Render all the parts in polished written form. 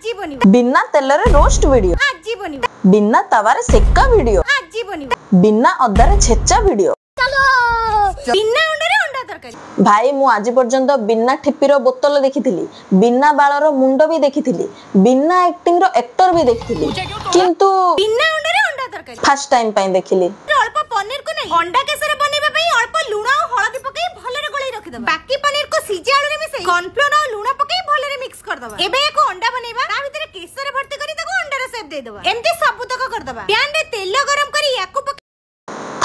ଆଜି ବନିବ बिना तेलरे roast video ଆଜି ବନିବ बिना तवारे सेक्का वीडियो ଆଜି बनिବ बिना अदारे छेचा वीडियो ବିନା ଅଣ୍ଡାରେ ଅଣ୍ଡା ତରକାରୀ। भाई मु आज पर्यंत बिना ठिपीर बोतल देखिथिली बिना बाळर मुंड भी देखिथिली बिना एक्टिंग रो एक्टर भी देखिथिली किंतु ବିନା ଅଣ୍ଡାରେ ଅଣ୍ଡା ତରକାରୀ। फर्स्ट टाइम पई देखिली ଅଳ୍ପ ପନିର କୁ ନାହିଁ ଅଣ୍ଡା କେଶର ବନେଇବା ପାଇଁ ଅଳ୍ପ ଲୁଣ ଆଉ ହଳଦୀ ପକେଇ ଭଲରେ ଗୋଳେଇ ରଖିଦବା। ବାକି ପନିର କୁ ସିଝା ଆଳୁରେ ମିଶେଇ କର୍ନଫ୍ଲୋର ଆଉ ଲୁଣ ପକେଇ ଭଲରେ ମିକ୍ସ କରିଦବା। ଏବେ ୟାକୁ ଅଣ୍ଡା ବନେଇବା ତା ଭିତରେ କେଶର ଭର୍ତ୍ତି କରି ତାକୁ ଅଣ୍ଡାର ସେପ ଦେଇଦବା। ଏମିତି ସବୁତକ କରିଦବା। ପ୍ୟାନ ରେ ତେଲ गरम କରି ୟାକୁ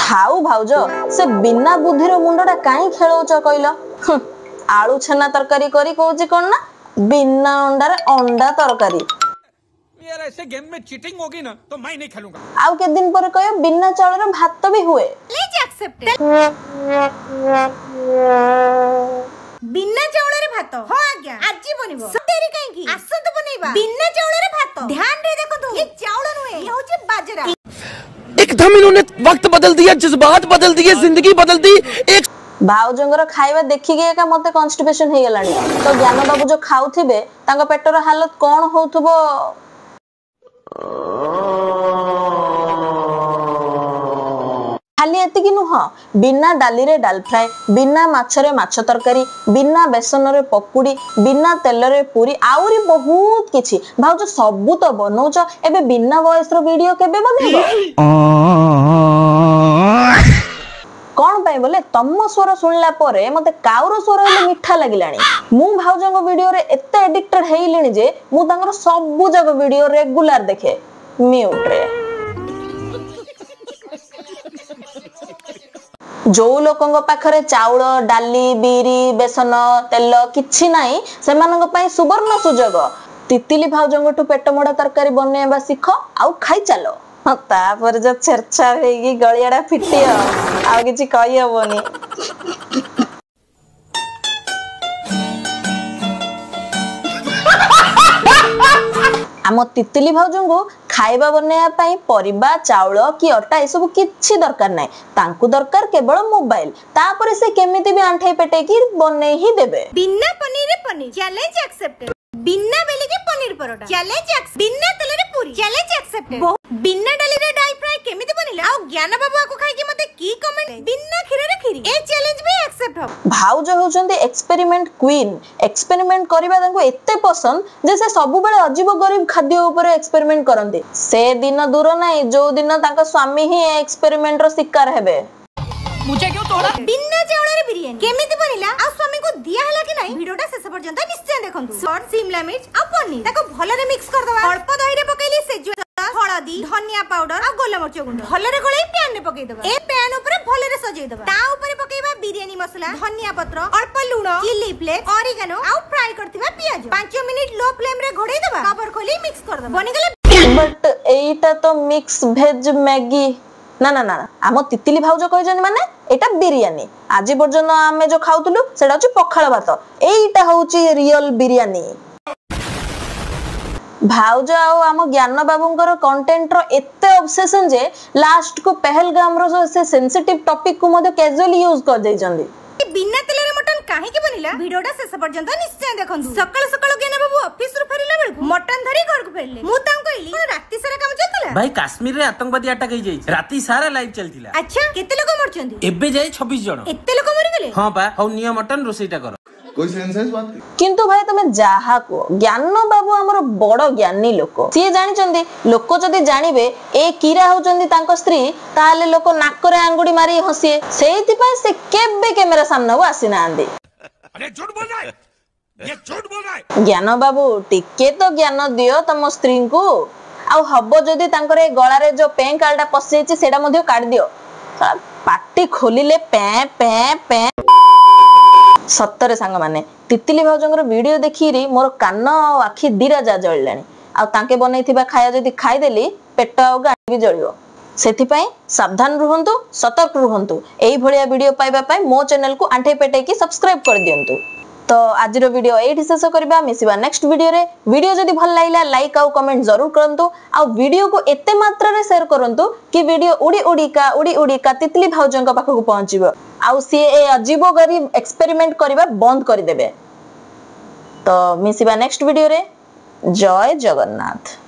थाउ भाउज से बिना बुद्धिर मुंडटा काई खेलौच कइलो आलू छेना तरकारी करी कहूची कोन ना बिना अंडारे अंडा तरकारी यार ऐसे गेम में चीटिंग होगी ना तो मैं नहीं खेलूंगा। आउ के दिन पर कयो बिना चाउर भात भी हुए प्लीज एक्सेप्ट बिना चाउर रे भात हो आज्ञा आजी बनिबो सतेरी काई की आसत बनेबा बिना चाउर रे भात ध्यान रे देखो तू ये चाउर नुए ये होचे बाजरा एकदम इन्होंने वक्त बदल दिया जज्बात बदल दिए जिंदगी बदल दी एक भाउजंगर खाइबा देखि के एका मते कॉन्स्टिपेशन हे गेलानी तो ज्ञान बाबू जो खाउथिबे तांको पेटर हालत कोन होउथबो खाली एतिकी नुह बिना डाली रे डाल फ्राई बिना माछरे माछ तरकारी बिना बेसन रे पकुड़ी बिना तेल रे पूरी आउरी बहुत किछि भाउज सबु तो बनौछ एबे बिना वॉइस रो वीडियो केबे बनेबो कौन पाई बोले तम स्वर सुनला परे मते काउर स्वर हेले मिठा लागिलानी मु भाउजंग वीडियो रे एते एडिक्टेड हेइलिनी जे मु तांगर सबु जग वीडियो रेगुलर देखे म्यूट रे जो लोकंग पाखरे चाउल डाली बीरी बेसन तेल किछि नाही सेमानंग पई सुवर्ण सुजोग तितिली भाउजंगटू पेट मोडा तरकारी बनेबा सिखो आउ खाई चलो तापर जो चर्चा हेगी गलियाडा फिटियो आ किछि कहि हबोनी आम तितिली भाउजंगु खाइबा बनेया पई परिबा चाउल कि अटा ए सब किछि दरकार नै तांकु दरकार केवल मोबाइल तापर से केमिति भी आंठै पेटे कि बने ही देबे बिना पनीर रे पनीर चैलेंज एक्सेप्टेड बिना बेली के पनीर परोटा चैलेंज एक्सेप्ट बिना तेल रे पूरी चैलेंज एक्सेप्टेड बिना डाली रे डाल फ्राई केमिति बनिला आ ज्ञान बाबू को खाइ के मते की कमेंट बिना खीर रे खीरी ए चैलेंज भी एक्सेप्ट हो भाउज होचंदी एक्सपेरिमेंट क्वीन एक्सपेरिमेंट करबा तांको एते पसंद जे से सब बेले अजीब गरीब खाद्य ऊपर एक्सपेरिमेंट करंती से दिन दूर नै जो दिन तांका स्वामी ही एक्सपेरिमेंट रो शिकार हेबे मुझे क्यों तोड़ा बिना चावल रे बिरयानी केमिति बनिला आ स्वामी को दिया हला कि नाही वीडियोटा शेष पर्यंत निश्चय देखंतु शॉर्ट शिमला मिर्च आ पनीर ताको भलरे मिक्स कर दवा अल्प दही रे पकेली सेजुआ हळदी धनिया पाउडर आ गोला मरच गुंड भलरे गोळै पैन रे पकेइ दवा ए पैन ऊपर भलरे सजै दवा ता ऊपर पकेइबा बिरयानी मसाला धनिया पत्र अल्प लूण चिली फ्लेक्स ऑरिगेनो आ फ्राई करथिबा प्याज 5 मिनिट लो फ्लेम रे घोड़ै दवा कवर खोली मिक्स कर दवा बनि गेले बट एटा तो मिक्स वेज मैगी ना ना ना आम तितिली भाउज कहजनी माने एटा बिरयानी आज पर्यंत आमे जो खाउतलु सेटा होची पखाळ भात एटा होची रियल बिरयानी भाउज आउ आम ज्ञान बाबूंकर कंटेंट रो एते ऑब्सेशन जे लास्ट को पहलगाम रो से सेंसिटिव टॉपिक को मधे कैजुअली यूज कर देई जंदी बिना तेल रे मटन काहे के बनिला वीडियोटा शेष पर्यंत निश्चय देखंतु सकाळ सकाळ ज्ञान बाबू ऑफिस रो फेरिला बेलकु मटन धरी घर को फेरले मु तां कहली राती सारा काम चलतला भाई कश्मीर रे आतंकवादी अटैक होई जाई राती सारा लाइव चलतिला अच्छा केते लोग मरचंदी एबे जाई 26 जण एते लोग मरि गेले हां बा हौ निया मटन रोसईटा कर कोई सेंसेस बात किंतु भाई तुम जाहा को ज्ञान बाबू हमर बड़ ज्ञानी लोक सी जानि चंदी लोक जदी जानिबे ए कीरा होचंदी तांको स्त्री ताले लोक नाकरे आंगुडी मारी हसिए सेति पय से केबे कैमरा सामने वो आसी नांदी अरे झूठ बोल रहा है ये झूठ बोल रहा है ज्ञान बाबू टिके तो ज्ञान दियो तम स्त्री को आ हबो जदी तांकरे गळा रे जो पें कालडा पसिछि सेडा मध्य काट दियो पाटी खोलिले पे पे पे सत्तरे सांग माने तितिली भाउजंगर वीडियो देखिरी मोर कान आखि दीरा जा जळलानी आ तांके बनैथिबा खाया जदी खाइ देली पेट आ गाडी भी जळियो सेति पई सावधान रहंतु सतर्क रहंतु एई भलिया वीडियो पाइबा पई मो चैनल को आंठे पेटे की सब्सक्राइब कर दियंतु तो आज रो वीडियो एठी शेष करबा मिसिबा नेक्स्ट वीडियो रे वीडियो जदी भल लागिला लाइक आ कमेंट जरूर करंतु आ वीडियो को एते मात्रा रे शेयर करंतु कि वीडियो उडी उडी का तितली भाउजंग पाखो को पहुंचीबो आ सी ए अजीबो गरीब एक्सपेरिमेंट करबा बंद कर देबे तो मिसिबा नेक्स्ट वीडियो रे ଜୟ ଜଗନ୍ନାଥ।